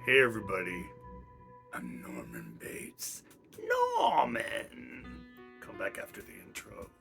Hey everybody, I'm Norman Bates. Norman! Come back after the intro.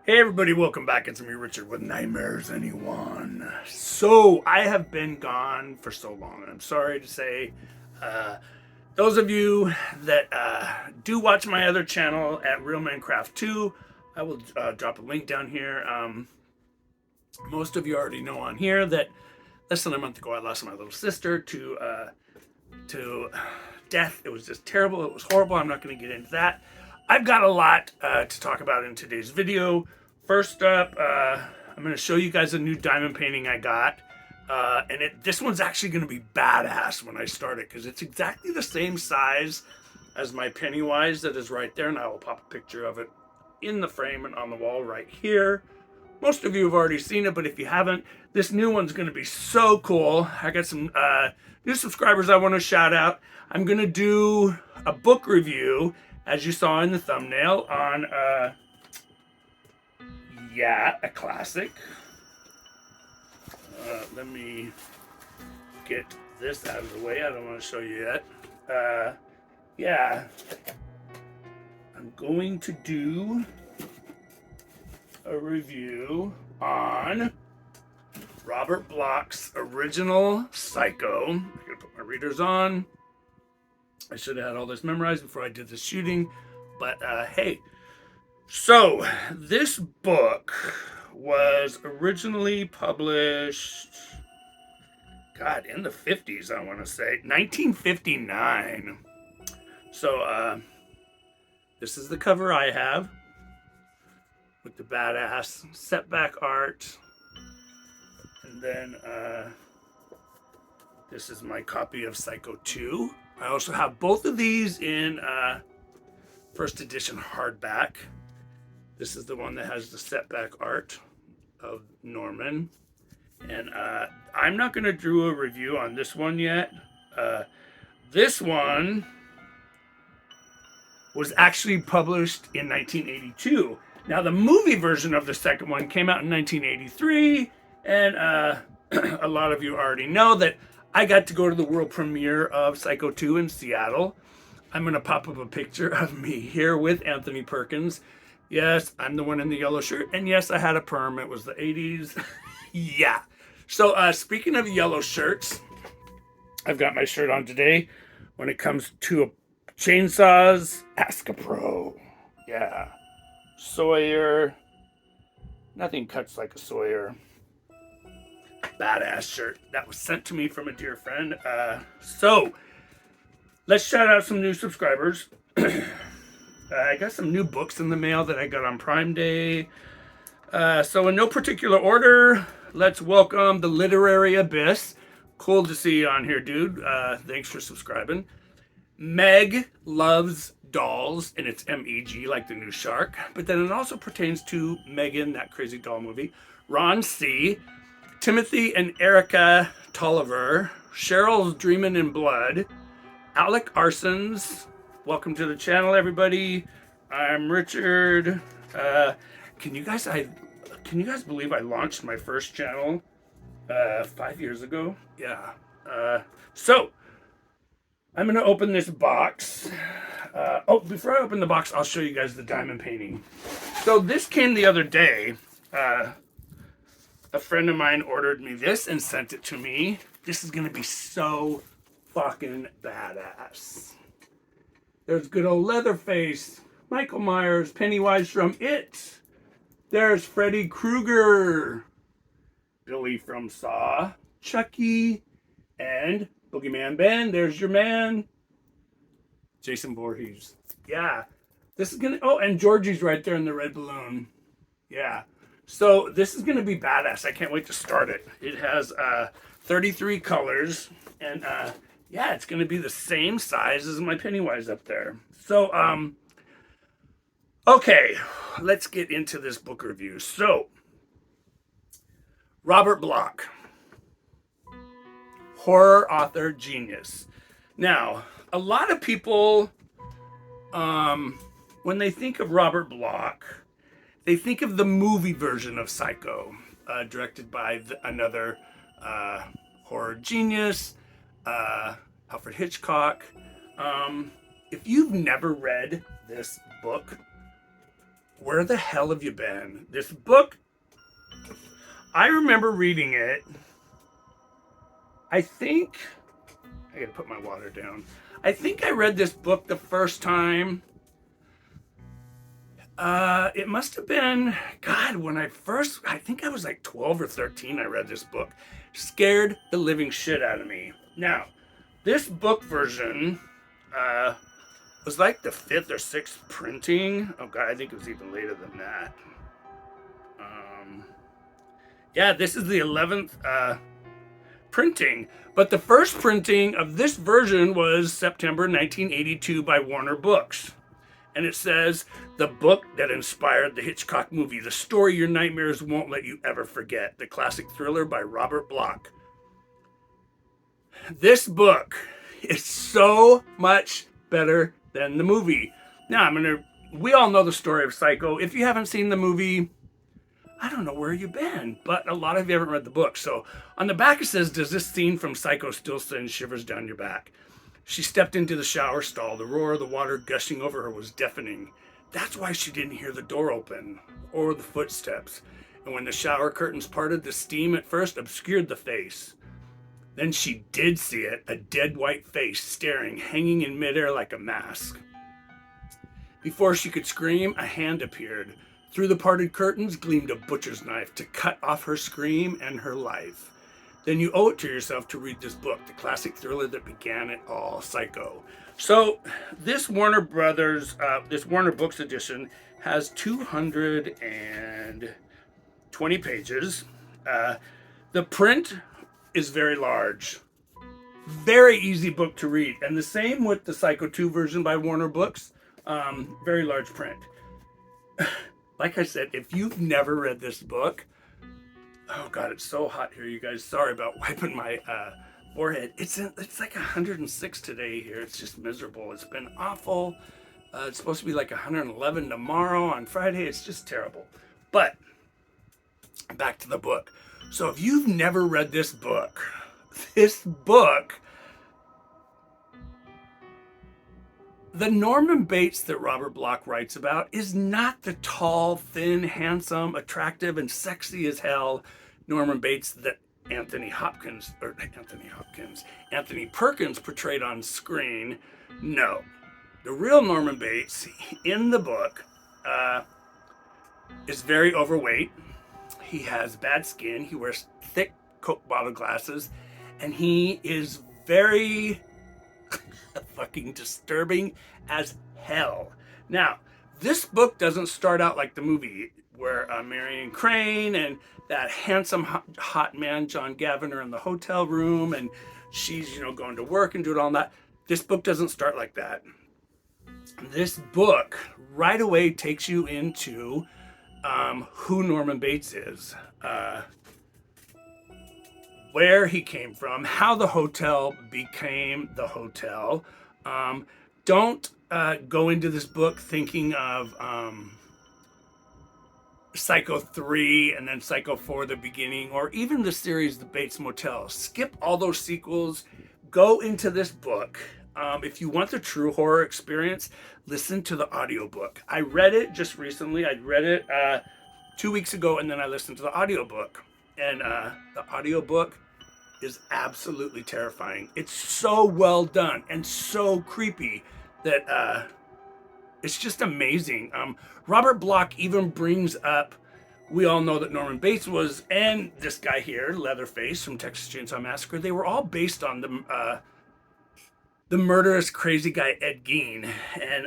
Hey everybody, welcome back. It's me, Richard, with Nightmares Anyone. So, I have been gone for so long, and I'm sorry to say, those of you that do watch my other channel at Real Minecraft 2, I will drop a link down here. Most of you already know on here that less than a month ago I lost my little sister to death. It was just terrible. It was horrible. I'm not going to get into that. I've got a lot to talk about in today's video. First up, I'm going to show you guys a new diamond painting I got. And this one's actually going to be badass when I start it, because it's exactly the same size as my Pennywise that is right there. And I will pop a picture of it in the frame and on the wall right here. Most of you have already seen it, but if you haven't, this new one's going to be so cool. I got some new subscribers I want to shout out. I'm going to do a book review, as you saw in the thumbnail, on, a classic. Let me get this out of the way. I don't want to show you yet. I'm going to do a review on Robert Bloch's original Psycho. I'm going to put my readers on. I should have had all this memorized before I did the shooting, but hey. So, this book was originally published, in the 50s, I want to say, 1959. So, this is the cover I have, with the badass setback art. And then, this is my copy of Psycho 2. I also have both of these in first edition hardback. This is the one that has the setback art of Norman. And I'm not going to do a review on this one yet. This one was actually published in 1982. Now, the movie version of the second one came out in 1983. And a lot of you already know that I got to go to the world premiere of Psycho 2 in Seattle. I'm going to pop up a picture of me here with Anthony Perkins. Yes, I'm the one in the yellow shirt. And yes, I had a perm. It was the 80s. Yeah. So speaking of yellow shirts, I've got my shirt on today. When it comes to chainsaws, ask a pro. Yeah. Sawyer. Nothing cuts like a Sawyer. Badass shirt that was sent to me from a dear friend. So let's shout out some new subscribers. I got some new books in the mail that I got on Prime Day. So in no particular order, let's welcome the Literary Abyss. Cool to see you on here, dude. Thanks for subscribing. Meg Loves Dolls, and it's M-E-G, like the new shark. But then it also pertains to Megan, that crazy doll movie. Ron C., Timothy and Erica Tolliver, Cheryl's Dreamin' in Blood, Alec Arsons. Welcome to the channel, everybody. I'm Richard. Can you guys believe I launched my first channel 5 years ago? Yeah. So I'm gonna open this box. Before I open the box, I'll show you guys the diamond painting. So this came the other day. A friend of mine ordered me this and sent it to me. This is gonna be so fucking badass. There's good old Leatherface, Michael Myers, Pennywise from It. There's Freddy Krueger, Billy from Saw, Chucky, and Boogeyman Ben. There's your man. Jason Voorhees. Yeah. This is gonna, oh, and Georgie's right there in the red balloon. Yeah. So this is gonna be badass. I can't wait to start it. It has 33 colors, and yeah, it's gonna be the same size as my Pennywise up there. So okay, let's get into this book review. So Robert Bloch, horror author genius. Now, a lot of people, when they think of Robert Bloch, they think of the movie version of Psycho, directed by another horror genius, Alfred Hitchcock. If you've never read this book, where the hell have you been? This book, I remember reading it. I gotta put my water down. I think I read this book the first time. It must have been, God, I think I was like 12 or 13, I read this book. Scared the living shit out of me. Now, this book version, was like the 5th or 6th printing. Oh God, I think it was even later than that. Yeah, this is the 11th, printing. But the first printing of this version was September 1982 by Warner Books. And it says, the book that inspired the Hitchcock movie, the story your nightmares won't let you ever forget, the classic thriller by Robert Bloch. This book is so much better than the movie. Now, we all know the story of Psycho. If you haven't seen the movie, I don't know where you've been, but a lot of you haven't read the book. So on the back it says, does this scene from Psycho still send shivers down your back? She stepped into the shower stall. The roar of the water gushing over her was deafening. That's why she didn't hear the door open or the footsteps. And when the shower curtains parted, the steam at first obscured the face. Then she did see it, a dead white face staring, hanging in midair like a mask. Before she could scream, a hand appeared. Through the parted curtains gleamed a butcher's knife to cut off her scream and her life. Then you owe it to yourself to read this book, the classic thriller that began it all, Psycho. So this Warner Books edition has 220 pages. The print is very large. Very easy book to read. And the same with the Psycho 2 version by Warner Books. Very large print. Like I said, if you've never read this book, oh God, it's so hot here, you guys. Sorry about wiping my forehead. It's like 106 today here. It's just miserable. It's been awful. It's supposed to be like 111 tomorrow on Friday. It's just terrible. But back to the book. So if you've never read this book, the Norman Bates that Robert Bloch writes about is not the tall, thin, handsome, attractive, and sexy as hell Norman Bates that Anthony Perkins portrayed on screen. No. The real Norman Bates in the book is very overweight. He has bad skin. He wears thick Coke bottle glasses. And he is very fucking disturbing as hell. Now, this book doesn't start out like the movie where Marion Crane and that handsome hot man John Gavin are in the hotel room and she's going to work and doing all that. This book doesn't start like that. This book right away takes you into who Norman Bates is, where he came from, how the hotel became the hotel. Don't go into this book thinking of Psycho 3 and then Psycho 4, the beginning, or even the series, the Bates Motel. Skip all those sequels. Go into this book. If you want the true horror experience, listen to the audiobook. I read it just recently. I read it 2 weeks ago, and then I listened to the audiobook. And the audiobook is absolutely terrifying. It's so well done and so creepy that it's just amazing. Robert Bloch even brings up, we all know that Norman Bates was, and this guy here, Leatherface from Texas Chainsaw Massacre, they were all based on the the murderous crazy guy Ed Gein, and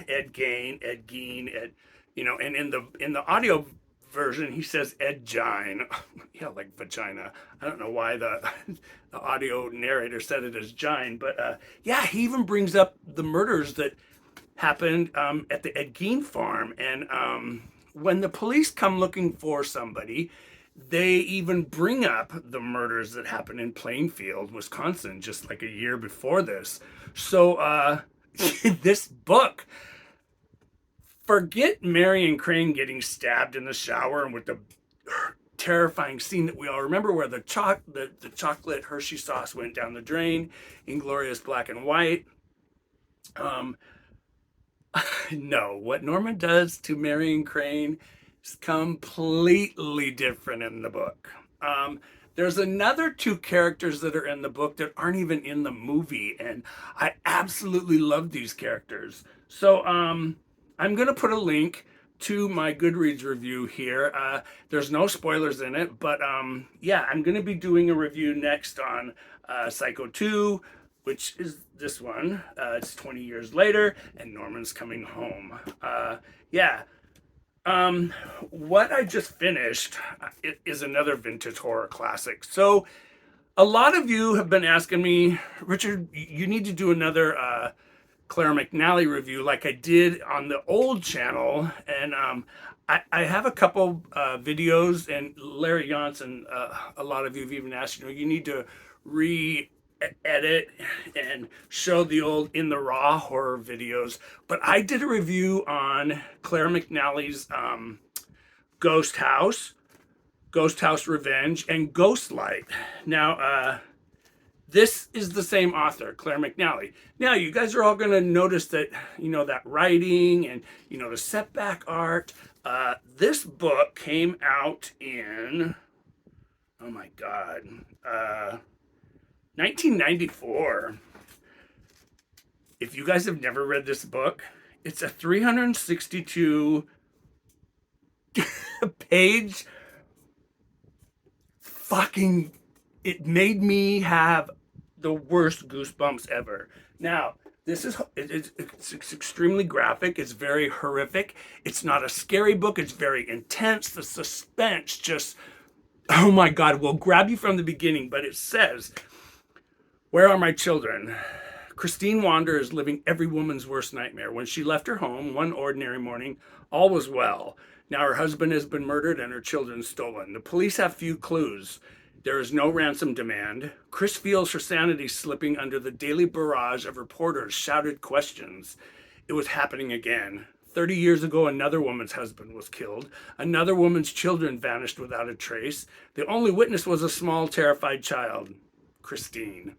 Ed Gein, and in the audio version he says Ed Gine, yeah, like vagina. I don't know why the the audio narrator said it as Gine, but yeah, he even brings up the murders that happened at the Ed Gein farm, and when the police come looking for somebody, they even bring up the murders that happened in Plainfield, Wisconsin, just like a year before this. So this book, forget Marion Crane getting stabbed in the shower and with the terrifying scene that we all remember, where the chocolate Hershey sauce went down the drain in glorious black and white. No, what Norma does to Marion Crane is completely different in the book. There's another two characters that are in the book that aren't even in the movie, and I absolutely love these characters. So I'm going to put a link to my Goodreads review here. There's no spoilers in it, but yeah, I'm going to be doing a review next on Psycho 2, which is this one. It's 20 years later, and Norman's coming home. Yeah. What I just finished is another vintage horror classic. So a lot of you have been asking me, Richard, you need to do another Claire McNally review like I did on the old channel. And I have a couple videos, and Larry Johnson, a lot of you have even asked, you need to re-edit and show the old In the Raw horror videos. But I did a review on Claire McNally's Ghost House Revenge, and Ghostlight. Now, this is the same author, Claire McNally. Now, you guys are all going to notice that, that writing and, the setback art. This book came out in, oh my God, 1994. If you guys have never read this book, it's a 362 page fucking, it made me have the worst goosebumps ever. Now, it's extremely graphic. It's very horrific. It's not a scary book. It's very intense. The suspense just, oh my God, will grab you from the beginning. But it says, "Where are my children? Christine Wander is living every woman's worst nightmare. When she left her home one ordinary morning, all was well. Now her husband has been murdered and her children stolen. The police have few clues. There is no ransom demand. Chris feels her sanity slipping under the daily barrage of reporters' shouted questions. It was happening again. 30 years ago, another woman's husband was killed. Another woman's children vanished without a trace. The only witness was a small, terrified child, Christine.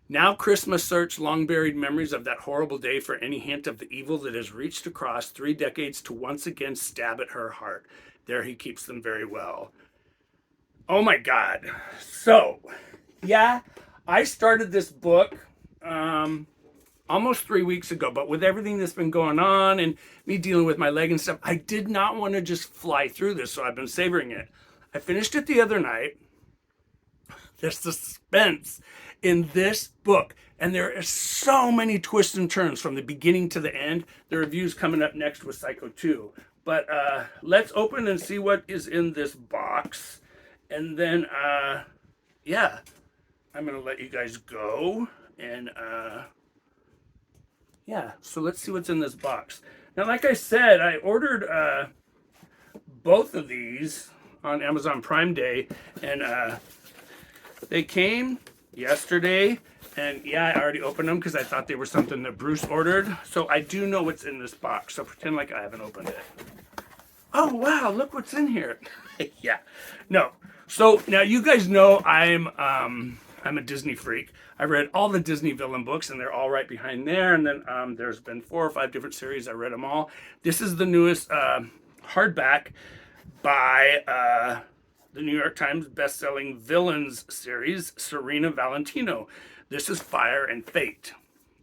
Now Chris must search long-buried memories of that horrible day for any hint of the evil that has reached across 3 decades to once again stab at her heart. There he keeps them very well." Oh my God. So, yeah, I started this book almost 3 weeks ago, but with everything that's been going on and me dealing with my leg and stuff, I did not want to just fly through this, so I've been savoring it. I finished it the other night. There's suspense in this book, and there are so many twists and turns from the beginning to the end. The review's coming up next with Psycho 2. But let's open and see what is in this box. And then, yeah, I'm going to let you guys go. And, yeah, so let's see what's in this box. Now, like I said, I ordered both of these on Amazon Prime Day. And they came yesterday. And, yeah, I already opened them because I thought they were something that Bruce ordered. So I do know what's in this box. So pretend like I haven't opened it. Oh, wow, look what's in here. Yeah, no. So now you guys know I'm a Disney freak. I read all the Disney villain books, and they're all right behind there. And then there's been 4 or 5 different series. I read them all. This is the newest hardback by the New York Times bestselling villains series, Serena Valentino. This is Fire and Fate.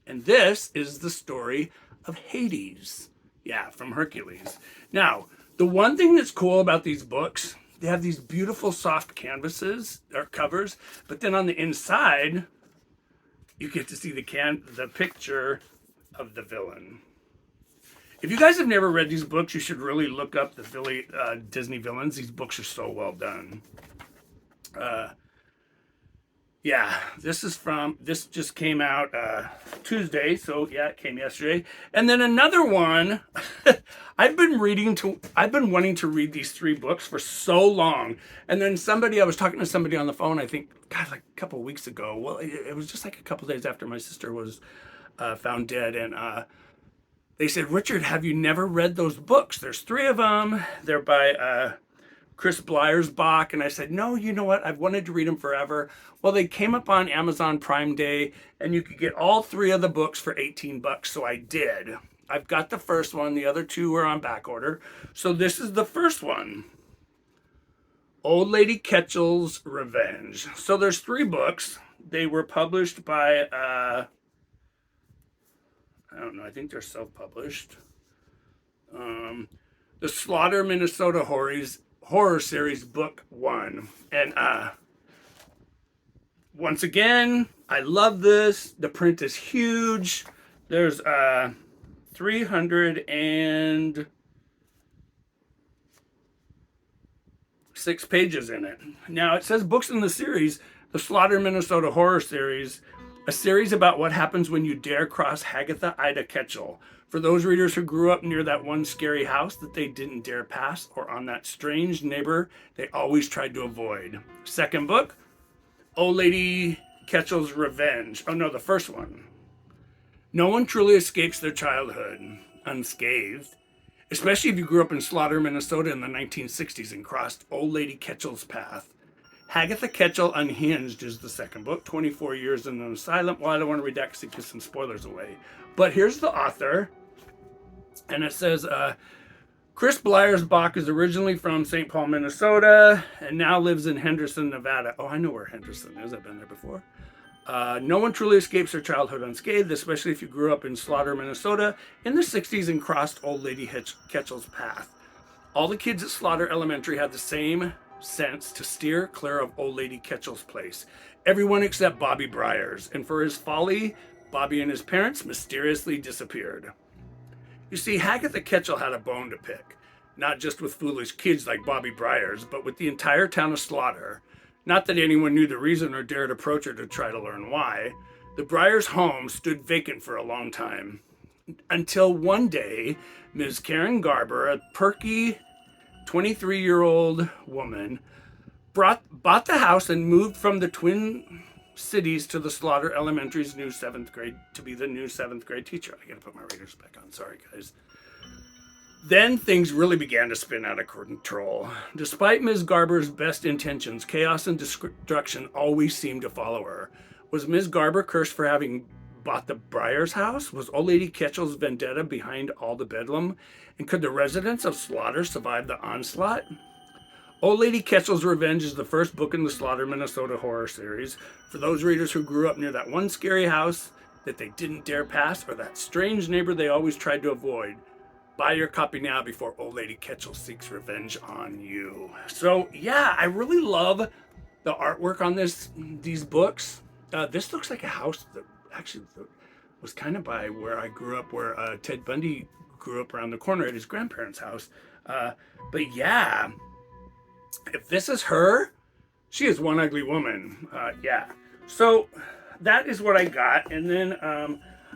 And this is the story of Hades. Yeah, from Hercules. Now, the one thing that's cool about these books, they have these beautiful soft canvases or covers, but then on the inside, you get to see the picture of the villain. If you guys have never read these books, you should really look up the Disney villains. These books are so well done. Yeah, this just came out Tuesday, so yeah, it came yesterday. And then another one, I've been wanting to read these 3 books for so long. And then I was talking to somebody on the phone, I think, God, like a couple of weeks ago. Well, it was just like a couple of days after my sister was found dead. And they said, Richard, have you never read those books? There's 3 of them. They're by Bloch. And I said, no, you know what? I've wanted to read them forever. Well, they came up on Amazon Prime Day, and you could get all 3 of the books for $18. So I did. I've got the first one. The other 2 are on back order. So this is the first one. Old Lady Ketchel's Revenge. So there's 3 books. They were published by, I don't know, I think they're self-published. The Slaughter, Minnesota Horror Series, Book 1. And once again, I love this. The print is huge. There's 306 pages in it. Now, it says books in the series, the Slaughter, Minnesota Horror Series, a series about what happens when you dare cross Hagatha Ida Ketchel. For those readers who grew up near that one scary house that they didn't dare pass, or on that strange neighbor they always tried to avoid. Second book, Old Lady Ketchel's Revenge. Oh no, the first one. No one truly escapes their childhood unscathed, especially if you grew up in Slaughter, Minnesota in the 1960s and crossed Old Lady Ketchel's path. Hagatha Ketchel Unhinged is the second book, 24 years in an asylum. Well, I don't want to read that because it gives some spoilers away. But here's the author, and it says, Chris Bloch is originally from St. Paul, Minnesota, and now lives in Henderson, Nevada. Oh, I know where Henderson is. I've been there before. No one truly escapes their childhood unscathed, especially if you grew up in Slaughter, Minnesota in the 60s and crossed Old Lady Ketchel's path. All the kids at Slaughter Elementary had the same sense to steer clear of Old Lady Ketchel's place. Everyone except Bobby Briars, and for his folly, Bobby and his parents mysteriously disappeared. You see, Hagatha Ketchel had a bone to pick, not just with foolish kids like Bobby Briars, but with the entire town of Slaughter. Not that anyone knew the reason or dared approach her to try to learn why. The Briars' home stood vacant for a long time, until one day, Ms. Karen Garber, a perky 23-year-old woman, bought the house and moved from the Twin Cities to the Slaughter Elementary's new 7th grade to be the new 7th grade teacher. I gotta put my readers back on. Sorry, guys. Then things really began to spin out of control. Despite Ms. Garber's best intentions, chaos and destruction always seemed to follow her. Was Ms. Garber cursed for having bought the Briars house? Was Old Lady Ketchel's vendetta behind all the bedlam? And could the residents of Slaughter survive the onslaught? Old Lady Ketchel's Revenge is the first book in the Slaughter, Minnesota Horror Series. For those readers who grew up near that one scary house that they didn't dare pass, or that strange neighbor they always tried to avoid, buy your copy now before Old Lady Ketchel seeks revenge on you. So yeah, I really love the artwork on these books. This looks like a house that actually was kind of by where I grew up, where Ted Bundy grew up around the corner at his grandparents' house. But yeah, if this is her, she is one ugly woman. Yeah. So that is what I got. And then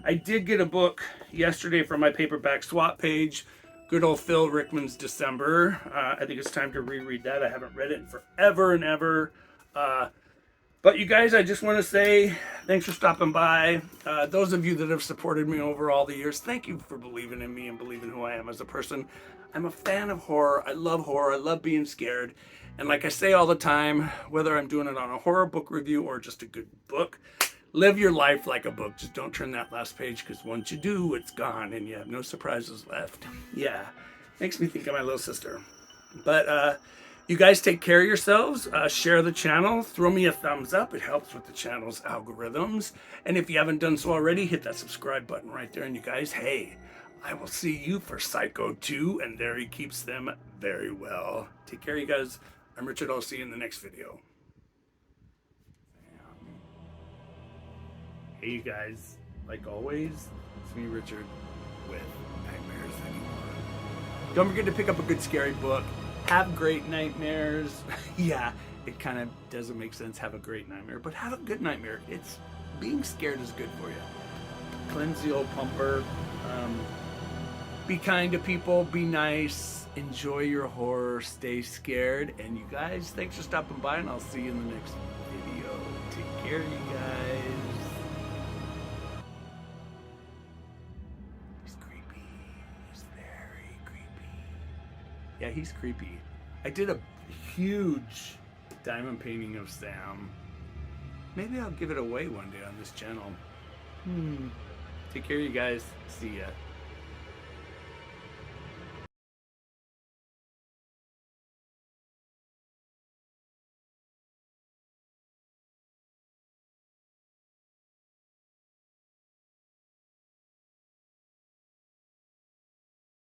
I did get a book yesterday from my paperback swap page. Good old Phil Rickman's December. I think it's time to reread that. I haven't read it in forever and ever. But you guys, I just want to say thanks for stopping by. Those of you that have supported me over all the years, thank you for believing in me and believing who I am as a person. I'm a fan of horror. I love horror. I love being scared. And like I say all the time, whether I'm doing it on a horror book review or just a good book, live your life like a book. Just don't turn that last page, because once you do, it's gone and you have no surprises left. Yeah, makes me think of my little sister. But you guys take care of yourselves. Share the channel. Throw me a thumbs up. It helps with the channel's algorithms. And if you haven't done so already, hit that subscribe button right there. And you guys, hey, I will see you for Psycho 2, and there he keeps them very well. Take care, you guys. I'm Richard. I'll see you in the next video. Hey, you guys, like always, it's me, Richard, with Nightmares Anymore. Don't forget to pick up a good scary book. Have great nightmares. Yeah, it kind of doesn't make sense, have a great nightmare, but have a good nightmare. It's being scared is good for you. Cleanse the old pumper. Be kind to people, be nice, enjoy your horror, stay scared, and you guys, thanks for stopping by, and I'll see you in the next video. Take care, you guys. He's creepy. He's very creepy. Yeah, he's creepy. I did a huge diamond painting of Sam. Maybe I'll give it away one day on this channel. Take care, you guys. See ya.